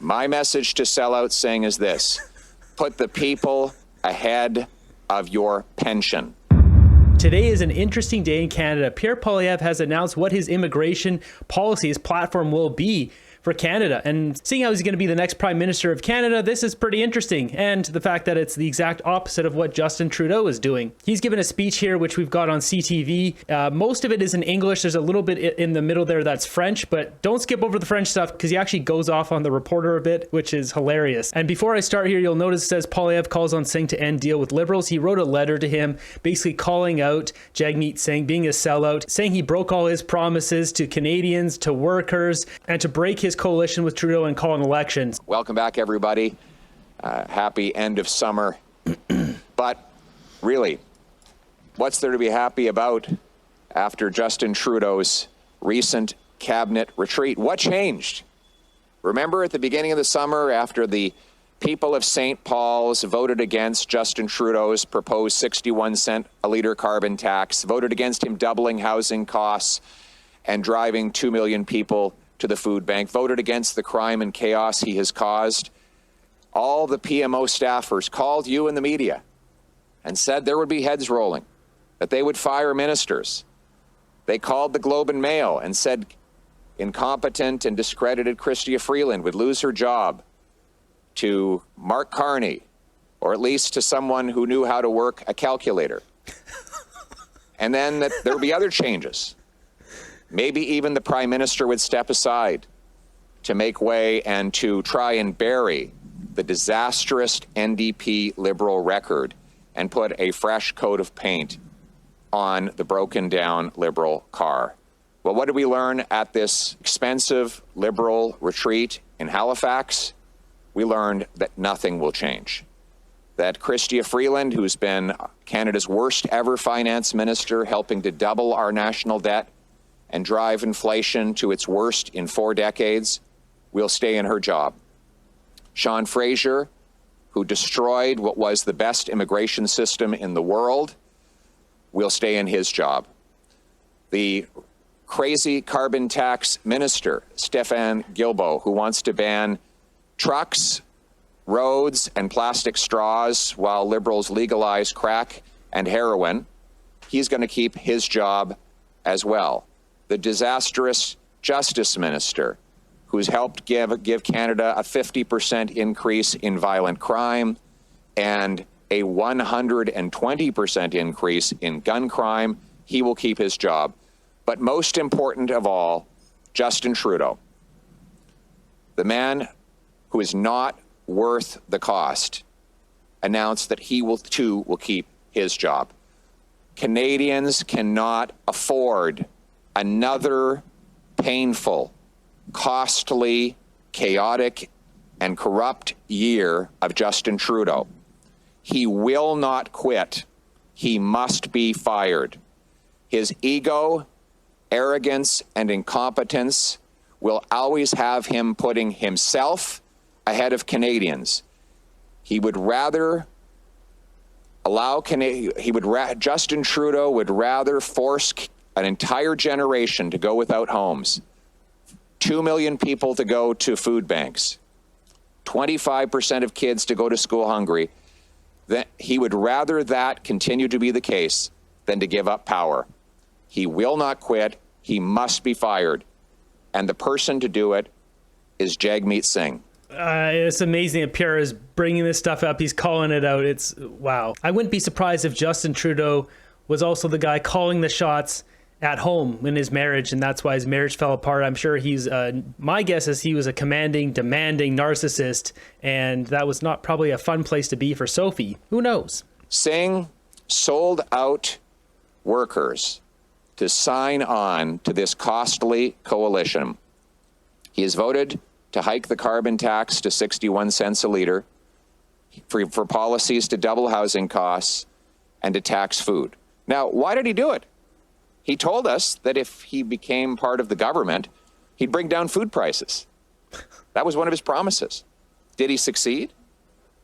My message to sellout Singh is this: put the people ahead of your pension. Today is an interesting day in Canada. Pierre Poilievre has announced what his immigration policy, his platform will be for Canada. And seeing how he's going to be the next Prime Minister of Canada, this is pretty interesting. And the fact that it's the exact opposite of what Justin Trudeau is doing. He's given a speech here, which we've got on CTV. Most of it is in English. There's a little bit in the middle there that's French, but don't skip over the French stuff because he actually goes off on the reporter a bit, which is hilarious. And before I start here, you'll notice it says Poilievre calls on Singh to end deal with Liberals. He wrote a letter to him basically calling out Jagmeet Singh being a sellout, saying he broke all his promises to Canadians, to workers, and to break his coalition with Trudeau and call an election. Welcome back, everybody. Happy end of summer. But really, what's there to be happy about after Justin Trudeau's recent cabinet retreat? What changed? Remember at the beginning of the summer, after the people of St. Paul's voted against Justin Trudeau's proposed 61-cent a litre carbon tax, voted against him doubling housing costs and driving 2 million people to the food bank, voted against the crime and chaos he has caused. All the PMO staffers called you in the media and said there would be heads rolling, that they would fire ministers. They called the Globe and Mail and said incompetent and discredited Chrystia Freeland would lose her job to Mark Carney, or at least to someone who knew how to work a calculator. And then that there would be other changes. Maybe even the Prime Minister would step aside to make way and to try and bury the disastrous NDP Liberal record and put a fresh coat of paint on the broken down Liberal car. Well, what did we learn at this expensive Liberal retreat in Halifax? We learned that nothing will change. That Chrystia Freeland, who's been Canada's worst ever finance minister, helping to double our national debt and drive inflation to its worst in 4 decades, will stay in her job. Sean Fraser, who destroyed what was the best immigration system in the world, will stay in his job. The crazy carbon tax minister, Stéphane Guilbeault, who wants to ban trucks, roads, and plastic straws while Liberals legalize crack and heroin, he's going to keep his job as well. The disastrous justice minister, who's helped give Canada a 50% increase in violent crime and a 120% increase in gun crime, he will keep his job. But most important of all, Justin Trudeau, the man who is not worth the cost, announced that he will keep his job. Canadians cannot afford another painful, costly, chaotic, and corrupt year of Justin Trudeau. He will not quit. He must be fired. His ego, arrogance, and incompetence will always have him putting himself ahead of Canadians. He would rather Justin Trudeau would rather force an entire generation to go without homes, 2 million people to go to food banks, 25% of kids to go to school hungry. That he would rather that continue to be the case than to give up power. He will not quit. He must be fired. And the person to do it is Jagmeet Singh. It's amazing that Pierre is bringing this stuff up. He's calling it out. It's wow. I wouldn't be surprised if Justin Trudeau was also the guy calling the shots at home in his marriage, and that's why his marriage fell apart. I'm sure he's, my guess is he was a commanding, demanding narcissist, and that was not probably a fun place to be for Sophie. Who knows? Singh sold out workers to sign on to this costly coalition. He has voted to hike the carbon tax to 61 cents a litre, for policies to double housing costs, and to tax food. Now, why did he do it? He told us that if he became part of the government, he'd bring down food prices. That was one of his promises. Did he succeed?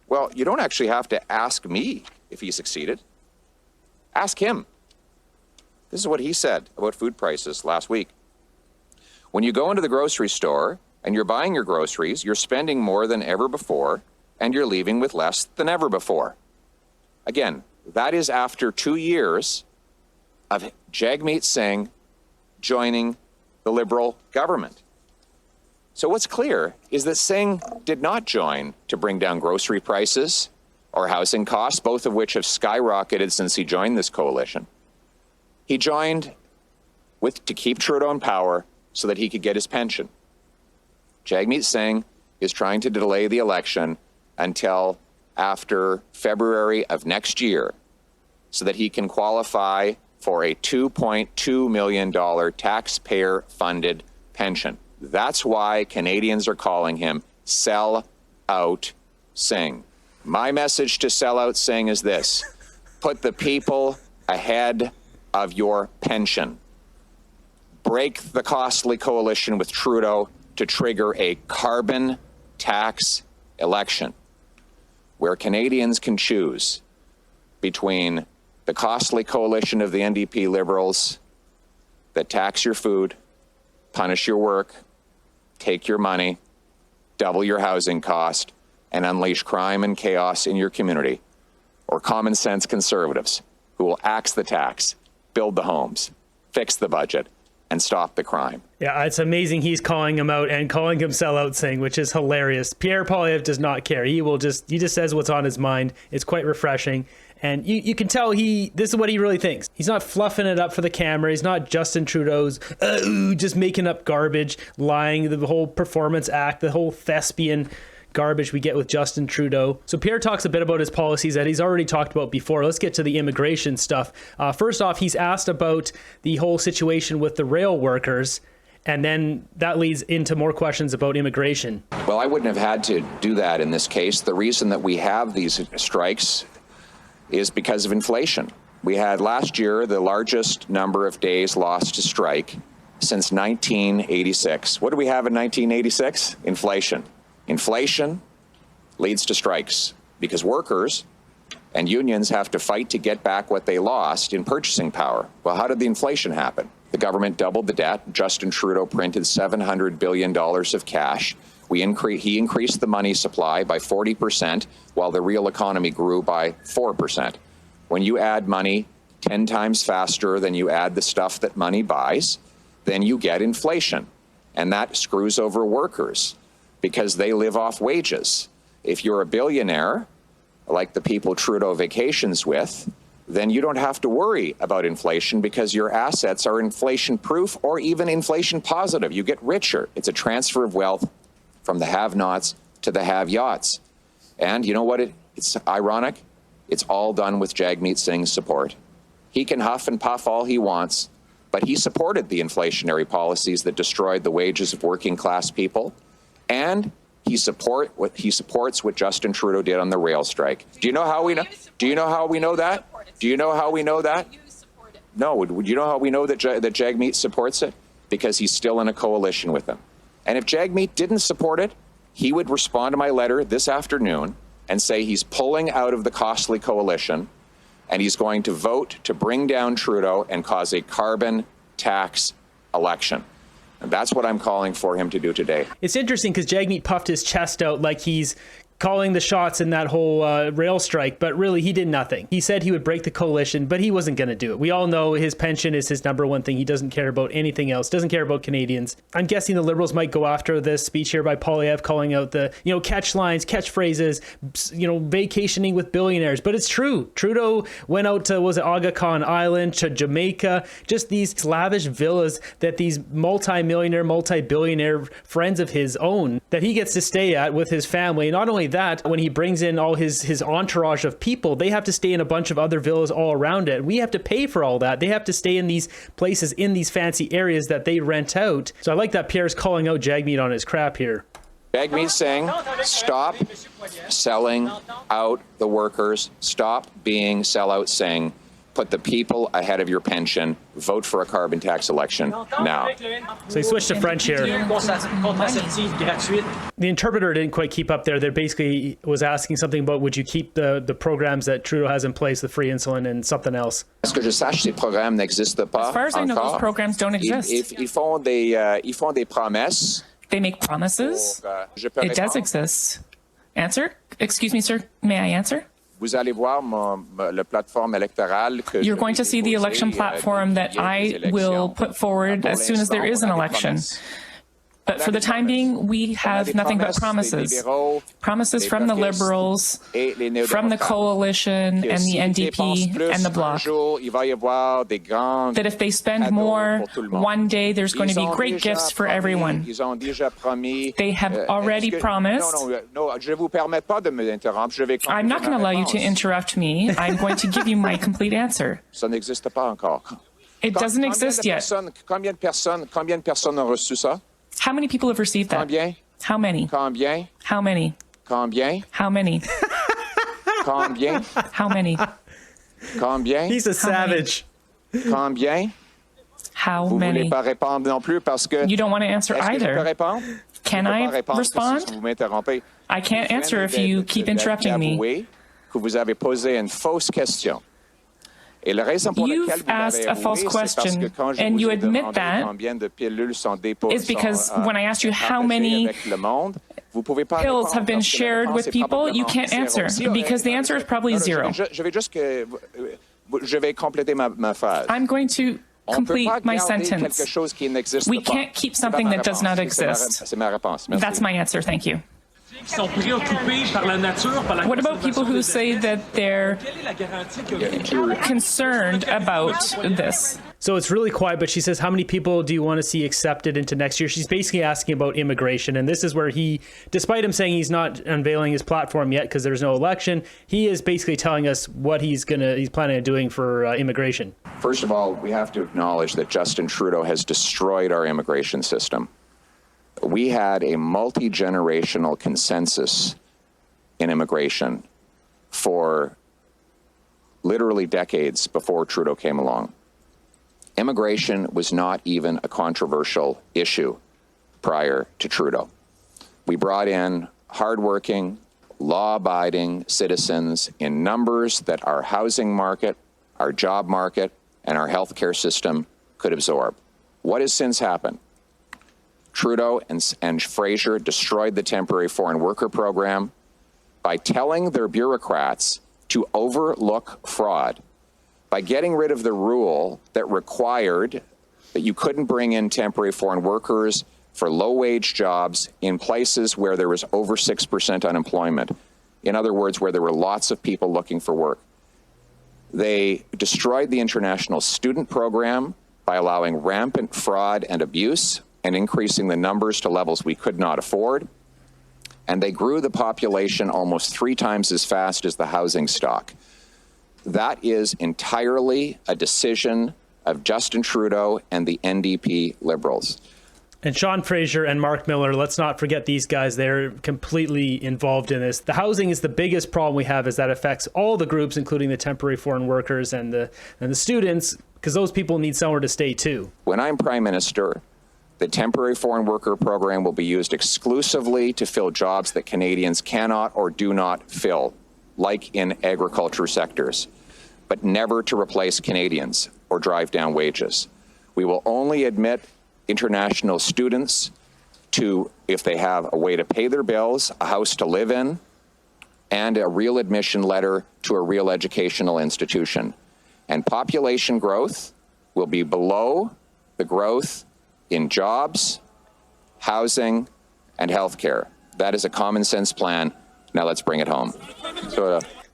Well, you don't actually have to ask me if he succeeded. Ask him. This is what he said about food prices last week. When you go into the grocery store and you're buying your groceries, you're spending more than ever before, and you're leaving with less than ever before. Again, that is after 2 years of Jagmeet Singh joining the Liberal government. So what's clear is that Singh did not join to bring down grocery prices or housing costs, both of which have skyrocketed since he joined this coalition. He joined to keep Trudeau in power so that he could get his pension. Jagmeet Singh is trying to delay the election until after February of next year so that he can qualify for a $2.2 million taxpayer-funded pension. That's why Canadians are calling him Sell Out Singh. My message to Sell Out Singh is this: put the people ahead of your pension. Break the costly coalition with Trudeau to trigger a carbon tax election where Canadians can choose between the costly coalition of the NDP Liberals that tax your food, punish your work, take your money, double your housing cost, and unleash crime and chaos in your community, or common sense conservatives who will axe the tax, build the homes, fix the budget, and stop the crime. Yeah, it's amazing he's calling him out and calling him Sell Out Singh, which is hilarious. Pierre Poilievre does not care. He just says what's on his mind. It's quite refreshing. And you can tell this is what he really thinks. He's not fluffing it up for the camera. He's not Justin Trudeau's just making up garbage, lying, the whole performance act, the whole thespian garbage we get with Justin Trudeau. So Pierre talks a bit about his policies that he's already talked about before. Let's get to the immigration stuff. First off, he's asked about the whole situation with the rail workers, and then that leads into more questions about immigration. Well, I wouldn't have had to do that in this case. The reason that we have these strikes is because of inflation. We had last year the largest number of days lost to strike since 1986. What do we have in 1986? Inflation. Inflation leads to strikes because workers and unions have to fight to get back what they lost in purchasing power. Well, how did the inflation happen? The government doubled the debt. Justin Trudeau printed $700 billion of cash. He increased the money supply by 40%, while the real economy grew by 4%. When you add money 10 times faster than you add the stuff that money buys, then you get inflation. And that screws over workers because they live off wages. If you're a billionaire, like the people Trudeau vacations with, then you don't have to worry about inflation because your assets are inflation-proof or even inflation-positive. You get richer. It's a transfer of wealth from the have-nots to the have-yachts. And you know what? It's ironic. It's all done with Jagmeet Singh's support. He can huff and puff all he wants, but he supported the inflationary policies that destroyed the wages of working-class people, and he supports what Justin Trudeau did on the rail strike. Do you know how we know? Do you know how we know that? Do you know how we know that? No. Would you know how we know that Jagmeet supports it? Because he's still in a coalition with him. And if Jagmeet didn't support it, he would respond to my letter this afternoon and say he's pulling out of the costly coalition and he's going to vote to bring down Trudeau and cause a carbon tax election. And that's what I'm calling for him to do today. It's interesting because Jagmeet puffed his chest out like he's calling the shots in that whole rail strike, but really he did nothing. He said he would break the coalition, but he wasn't going to do it. We all know his pension is his number one thing. He doesn't care about anything else, doesn't care about Canadians. I'm guessing the Liberals might go after this speech here by Poilievre calling out the, catch lines, catchphrases, vacationing with billionaires. But it's true. Trudeau went out to, Aga Khan Island, to Jamaica, just these lavish villas that these multi-millionaire, multi-billionaire friends of his own that he gets to stay at with his family. Not only that, when he brings in all his entourage of people, they have to stay in a bunch of other villas all around it. We have to pay for all that. They have to stay in these places, in these fancy areas that they rent out. So I like that Pierre's calling out Jagmeet on his crap here. Jagmeet Singh, stop selling out the workers. Stop being sellout Singh. Put the people ahead of your pension. Vote for a carbon tax election now. So he switched to French here. The interpreter didn't quite keep up there. They basically was asking something about would you keep the programs that Trudeau has in place, the free insulin and something else. As far as I know, those programs don't exist. Ils font des promesses. They make promises. Je peux It does répondre? exist. Answer? Excuse me, sir. May I answer? Vous allez voir la plateforme électorale que You're je going vais to see the déposer, election platform that dès I les will élections. put forward Pour as soon as there l'instant, is an on a des election. promesses. But for the time being, we have nothing but promises. Promises from the Liberals, from the Coalition, and the NDP, and the Bloc. That if they spend more, one day there's going to be great gifts for everyone. They have already promised. I'm not going to allow you to interrupt me. I'm going to give you my complete answer. Ça n'existe pas encore. It doesn't exist yet. Combien de personnes ont reçu ça? How many people have received that? Combien? How many? Combien? How many? Combien? How many? Combien? How many? Combien? He's a savage. Combien? How Vous voulez many? pas répondre non plus parce que. You don't want to answer Est-ce que je peux either. répondre? Can Je peux I pas répondre respond? si vous m'interrompez. I can't Vous answer if venez you keep interrupting me. d'avouer que vous avez posé une fausse question. Et la raison pour laquelle You've vous l'avez asked a avoué, false c'est parce que question, quand je and vous you ai admit demandé that combien de pilules sont déposées is because when I asked you how many pills have been shared with people, you can't answer because the answer is probably zero. Je vais compléter ma phrase. I'm going to complete my garder sentence. quelque chose qui n'existe We pas. can't keep C'est pas something ma that does réponse. not C'est ma- exist. C'est ma réponse. Merci. That's my answer. Thank you. Sont préoccupés par la nature, par la What about people who conservation say des that they're Quelle est la garantie que concerned about this? So it's really quiet, but she says, how many people do you want to see accepted into next year? She's basically asking about immigration. And this is where he, despite him saying he's not unveiling his platform yet because there's no election, he is basically telling us what he's planning on doing for immigration. First of all, we have to acknowledge that Justin Trudeau has destroyed our immigration system. We had a multi-generational consensus in immigration for literally decades before Trudeau came along. Immigration was not even a controversial issue prior to Trudeau. We brought in hardworking, law-abiding citizens in numbers that our housing market, our job market, and our healthcare system could absorb. What has since happened? Trudeau and Fraser destroyed the temporary foreign worker program by telling their bureaucrats to overlook fraud, by getting rid of the rule that required that you couldn't bring in temporary foreign workers for low-wage jobs in places where there was over 6% unemployment. In other words, where there were lots of people looking for work. They destroyed the international student program by allowing rampant fraud and abuse and increasing the numbers to levels we could not afford. And they grew the population almost 3 times as fast as the housing stock. That is entirely a decision of Justin Trudeau and the NDP Liberals. And Sean Fraser and Mark Miller, let's not forget these guys. They're completely involved in this. The housing is the biggest problem we have, is that affects all the groups, including the temporary foreign workers and the students, because those people need somewhere to stay too. When I'm Prime Minister, the temporary foreign worker program will be used exclusively to fill jobs that Canadians cannot or do not fill, like in agriculture sectors, but never to replace Canadians or drive down wages. We will only admit international students to, if they have a way to pay their bills, a house to live in, and a real admission letter to a real educational institution. And population growth will be below the growth in jobs, housing, and healthcare. That is a common sense plan. Now let's bring it home.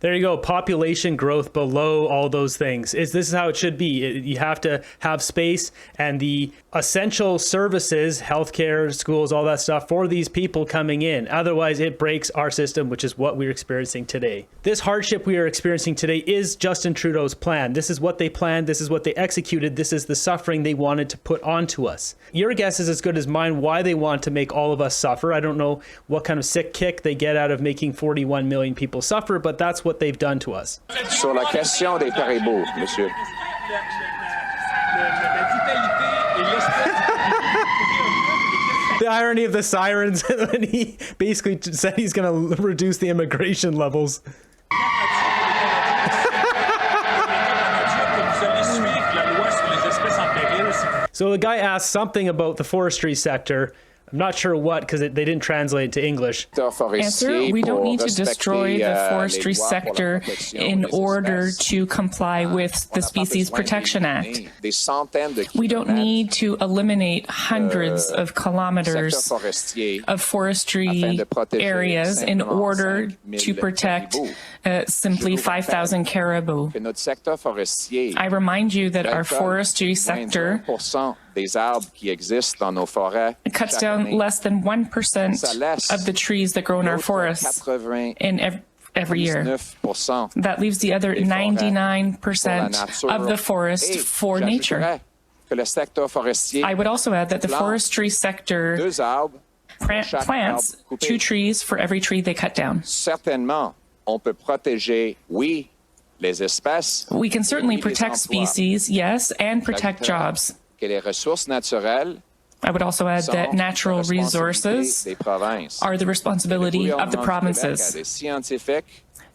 There you go. Population growth below all those things. This is how it should be. You have to have space and the essential services, healthcare, schools, all that stuff for these people coming in. Otherwise, it breaks our system, which is what we're experiencing today. This hardship we are experiencing today is Justin Trudeau's plan. This is what they planned. This is what they executed. This is the suffering they wanted to put onto us. Your guess is as good as mine why they want to make all of us suffer. I don't know what kind of sick kick they get out of making 41 million people suffer, but that's what they've done to us. Sur la question des caribous, monsieur. The irony of the sirens when he basically said he's going to reduce the immigration levels. So the guy asked something about the forestry sector. I'm not sure what, because they didn't translate it to English. Answer, we don't need to destroy the forestry sector in order to comply with the Species Protection Act. We don't need to eliminate hundreds of kilometers of forestry areas in order to protect simply 5,000 caribou. I remind you that our forestry sector cuts down less than 1% of the trees that grow in our forests in every year. That leaves the other 99% of the forest for nature. I would also add that the forestry sector plants 2 trees for every tree they cut down. We can certainly protect species, yes, and protect jobs. I would also add that natural resources are the responsibility of the provinces.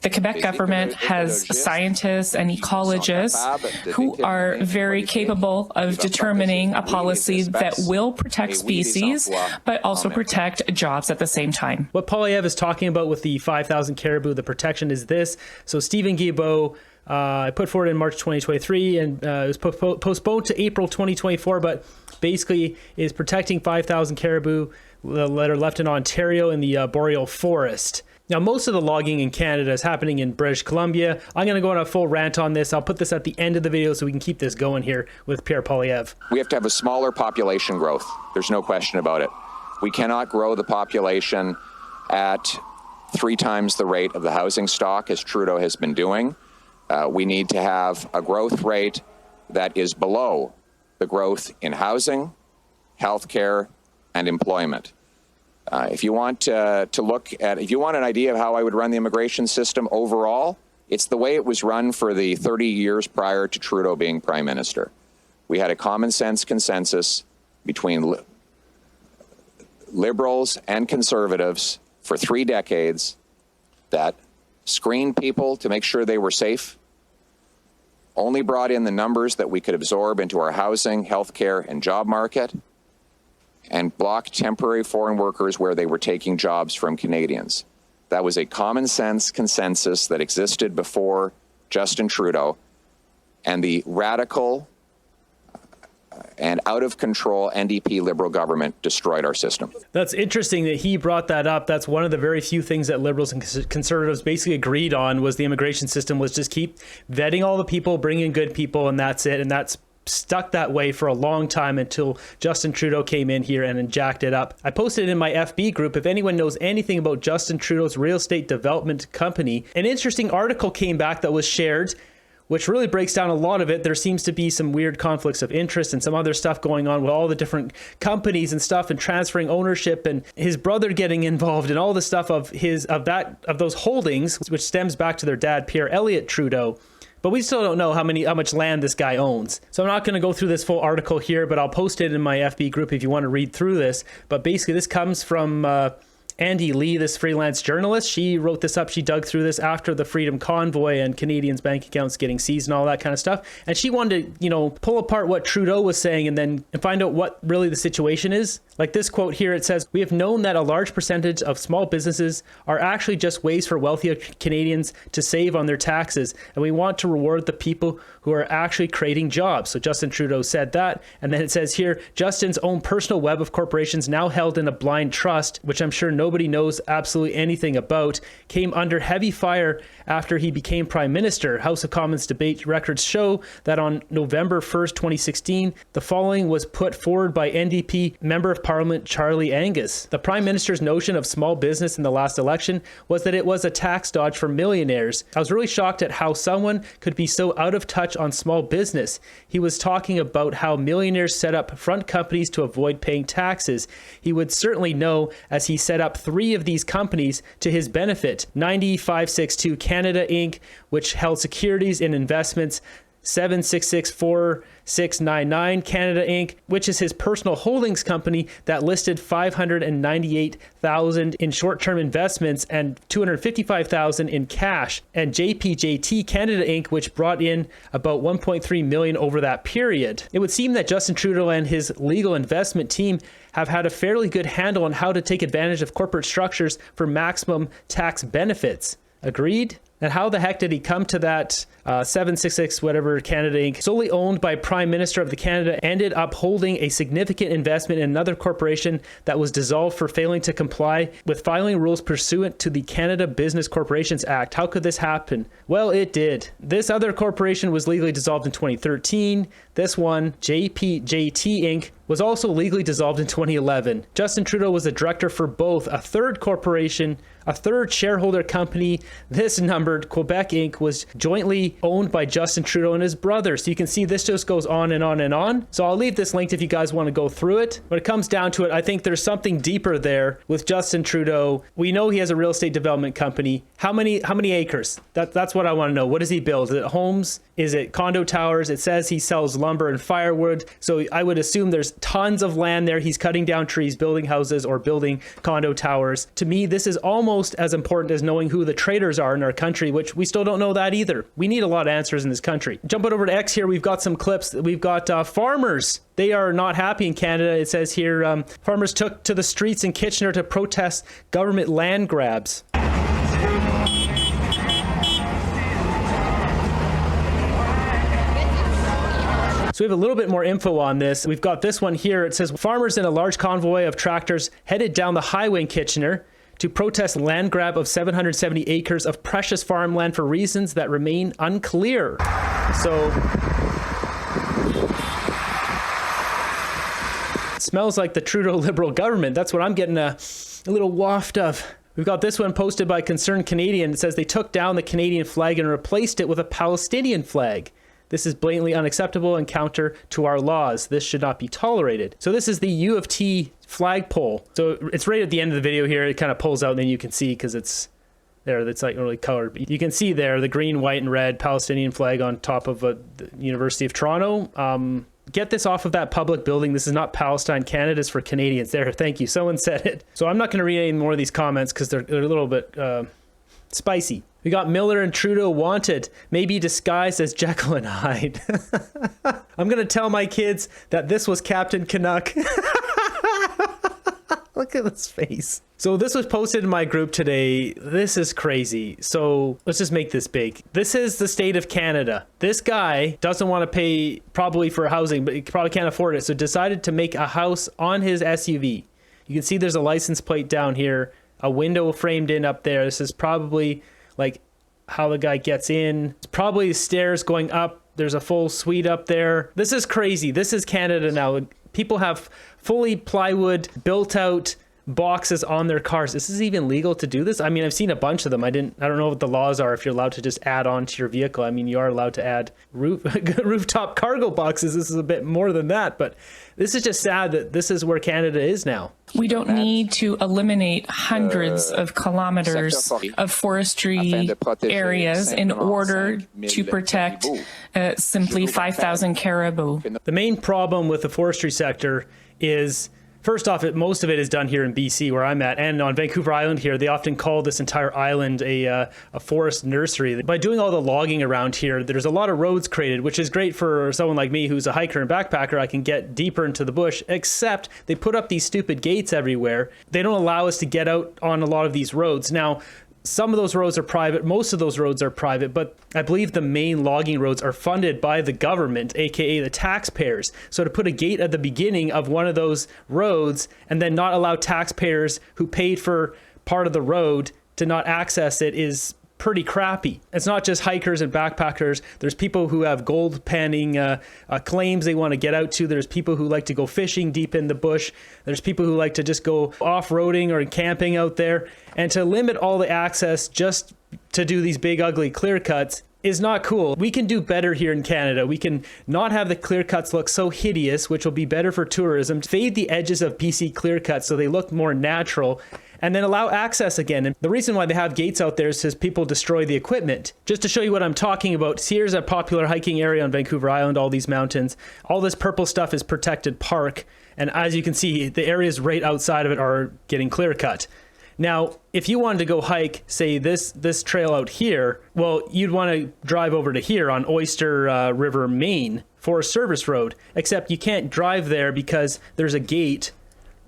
The Quebec government has scientists and ecologists who are very capable of determining a policy that will protect species, but also protect jobs at the same time. What Poilievre is talking about with the 5,000 caribou, the protection is this. So Stephen Guilbeault, I put forward in March 2023, and it was postponed to April 2024, but basically is protecting 5,000 caribou that are left in Ontario in the boreal forest. Now, most of the logging in Canada is happening in British Columbia. I'm going to go on a full rant on this. I'll put this at the end of the video so we can keep this going here with Pierre Poilievre. We have to have a smaller population growth. There's no question about it. We cannot grow the population at 3 times the rate of the housing stock, as Trudeau has been doing. We need to have a growth rate that is below the growth in housing, healthcare, and employment. If you want to look at, if you want an idea of how I would run the immigration system overall, it's the way it was run for the 30 years prior to Trudeau being Prime Minister. We had a common sense consensus between Liberals and Conservatives for 3 decades that screened people to make sure they were safe, only brought in the numbers that we could absorb into our housing, healthcare, and job market, and blocked temporary foreign workers where they were taking jobs from Canadians. That was a common sense consensus that existed before Justin Trudeau, and the radical and out of control NDP Liberal government destroyed our system. That's interesting that he brought that up. That's one of the very few things that Liberals and Conservatives basically agreed on, was the immigration system was just keep vetting all the people, bring in good people, and that's it. And that's stuck that way for a long time until Justin Trudeau came in here and jacked it up. I posted it in my FB group. If anyone knows anything about Justin Trudeau's real estate development company, an interesting article came back that was shared, which really breaks down a lot of it. There seems to be some weird conflicts of interest and some other stuff going on with all the different companies and stuff, and transferring ownership, and his brother getting involved in all the stuff of those holdings, which stems back to their dad, Pierre Trudeau. But we still don't know how much land this guy owns. So I'm not going to go through this full article here, but I'll post it in my FB group if you want to read through this. But basically, this comes from Andy Lee, this freelance journalist. She wrote this up. She dug through this after the Freedom Convoy and Canadians' bank accounts getting seized and all that kind of stuff. And she wanted to, pull apart what Trudeau was saying and find out what really the situation is. Like this quote here, it says, "We have known that a large percentage of small businesses are actually just ways for wealthier Canadians to save on their taxes, and we want to reward the people who are actually creating jobs." So Justin Trudeau said that. And then it says here, Justin's own personal web of corporations now held in a blind trust, which I'm sure nobody knows absolutely anything about, came under heavy fire after he became Prime Minister. House of Commons debate records show that on November 1st, 2016, the following was put forward by NDP Member of Parliament Charlie Angus. The Prime Minister's notion of small business in the last election was that it was a tax dodge for millionaires. I was really shocked at how someone could be so out of touch on small business. He was talking about how millionaires set up front companies to avoid paying taxes. He would certainly know, as he set up 3 of these companies to his benefit. 9562 Canada Inc., which held securities and investments, 7664699 Canada Inc., which is his personal holdings company that listed $598,000 in short-term investments and $255,000 in cash, and JPJT Canada Inc., which brought in about $1.3 million over that period. It would seem that Justin Trudeau and his legal investment team have had a fairly good handle on how to take advantage of corporate structures for maximum tax benefits. Agreed? And how the heck did he come to that 766 whatever Canada Inc., solely owned by Prime Minister of the Canada, ended up holding a significant investment in another corporation that was dissolved for failing to comply with filing rules pursuant to the Canada Business Corporations Act? How could this happen? Well, it did. This other corporation was legally dissolved in 2013. This one, JPJT Inc., was also legally dissolved in 2011. Justin Trudeau was a director for both. A third corporation, a third shareholder company, this numbered Cpac Inc., was jointly owned by Justin Trudeau and his brother. So you can see this just goes on and on and on. So I'll leave this linked if you guys want to go through it. When it comes down to it, I think there's something deeper there with Justin Trudeau. We know he has a real estate development company. How many acres? That's what I want to know. What does he build? Is it homes? Is it condo towers? It says he sells lumber and firewood. So I would assume there's tons of land there. He's cutting down trees, building houses, or building condo towers. To me, this is almost as important as knowing who the traitors are in our country, which we still don't know that either. We need a lot of answers in this country. Jumping over to X here, we've got some clips. We've got farmers. They are not happy in Canada. It says here, farmers took to the streets in Kitchener to protest government land grabs. So we have a little bit more info on this. We've got this one here. It says farmers in a large convoy of tractors headed down the highway in Kitchener to protest land grab of 770 acres of precious farmland for reasons that remain unclear. So it smells like the Trudeau Liberal government. That's what I'm getting a little waft of. We've got this one posted by Concerned Canadian. It says they took down the Canadian flag and replaced it with a Palestinian flag. This is blatantly unacceptable and counter to our laws. This should not be tolerated. So this is the U of T flagpole. So it's right at the end of the video here. It kind of pulls out and then you can see because it's there. That's like really colored. You can see there the green, white, and red Palestinian flag on top of the University of Toronto. Get this off of that public building. This is not Palestine. Canada is for Canadians. There, thank you. Someone said it. So I'm not going to read any more of these comments because they're a little bit spicy. We got Miller and Trudeau wanted, maybe disguised as Jekyll and Hyde. I'm going to tell my kids that this was Captain Canuck. Look at his face. So this was posted in my group today. This is crazy. So let's just make this big. This is the state of Canada. This guy doesn't want to pay probably for housing, but he probably can't afford it. So decided to make a house on his SUV. You can see there's a license plate down here, a window framed in up there. This is probably like how the guy gets in. It's probably stairs going up. There's a full suite up there. This is crazy. This is Canada now. People have fully plywood built out boxes on their cars. This is even legal to do this. I mean, I've seen a bunch of them. I don't know what the laws are if you're allowed to just add on to your vehicle. I mean, you are allowed to add rooftop cargo boxes. This is a bit more than that, but this is just sad that this is where Canada is now. We don't need to eliminate hundreds of kilometers of forestry areas in order to protect simply 5,000 caribou. The main problem with the forestry sector is, first off, most of it is done here in BC, where I'm at, and on Vancouver Island here. They often call this entire island a forest nursery. By doing all the logging around here, there's a lot of roads created, which is great for someone like me who's a hiker and backpacker. I can get deeper into the bush, except they put up these stupid gates everywhere. They don't allow us to get out on a lot of these roads. Now, some of those roads are private. Most of those roads are private, but I believe the main logging roads are funded by the government, aka the taxpayers. So to put a gate at the beginning of one of those roads and then not allow taxpayers who paid for part of the road to not access it is pretty crappy. It's not just hikers and backpackers. There's people who have gold panning claims they want to get out to. There's people who like to go fishing deep in the bush. There's people who like to just go off-roading or camping out there. And to limit all the access just to do these big ugly clear cuts is not cool. We can do better here in Canada. We can not have the clear cuts look so hideous, which will be better for tourism. Fade the edges of BC clear cuts so they look more natural, and then allow access again. And the reason why they have gates out there is because people destroy the equipment. Just to show you what I'm talking about, here's a popular hiking area on Vancouver Island, all these mountains. All this purple stuff is protected park. And as you can see, the areas right outside of it are getting clear cut. Now, if you wanted to go hike, say this trail out here, well, you'd want to drive over to here on Oyster River, Maine, Forest Service Road, except you can't drive there because there's a gate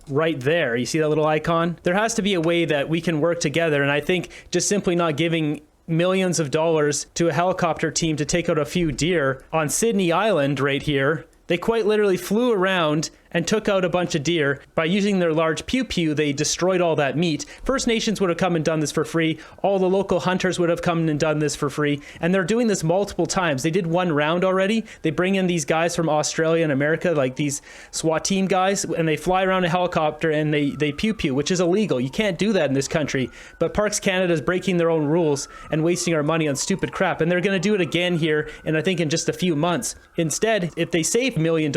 right there. You see that little icon? There has to be a way that we can work together, and I think just simply not giving millions of dollars to a helicopter team to take out a few deer on Sydney Island right here. They quite literally flew around and took out a bunch of deer. By using their large pew-pew, they destroyed all that meat. First Nations would have come and done this for free. All the local hunters would have come and done this for free. And they're doing this multiple times. They did one round already. They bring in these guys from Australia and America, like these SWAT team guys, and they fly around a helicopter and they pew-pew, which is illegal. You can't do that in this country. But Parks Canada is breaking their own rules and wasting our money on stupid crap. And they're going to do it again here, and I think in just a few months. Instead, if they save $1 million,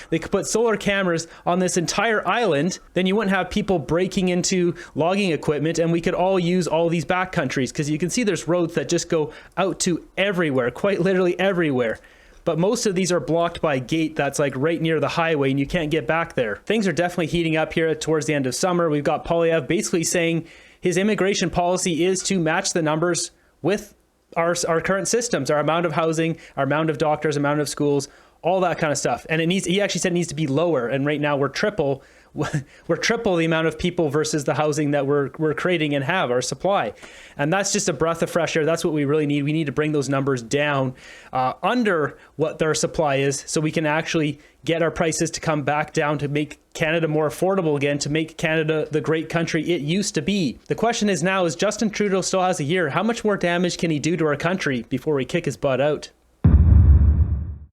they could put solar cameras on this entire island, then you wouldn't have people breaking into logging equipment, and we could all use all these backcountries, because you can see there's roads that just go out to everywhere, quite literally everywhere. But most of these are blocked by a gate that's like right near the highway, and you can't get back there. Things are definitely heating up here towards the end of summer. We've got Poilievre basically saying his immigration policy is to match the numbers with our current systems, our amount of housing, our amount of doctors, amount of schools, all that kind of stuff. And he actually said it needs to be lower. And right now we're triple the amount of people versus the housing that we're creating and have our supply. And that's just a breath of fresh air. That's what we really need. We need to bring those numbers down under what their supply is, so we can actually get our prices to come back down, to make Canada more affordable again, to make Canada the great country it used to be. The question is now, is Justin Trudeau still has a year? How much more damage can he do to our country before we kick his butt out?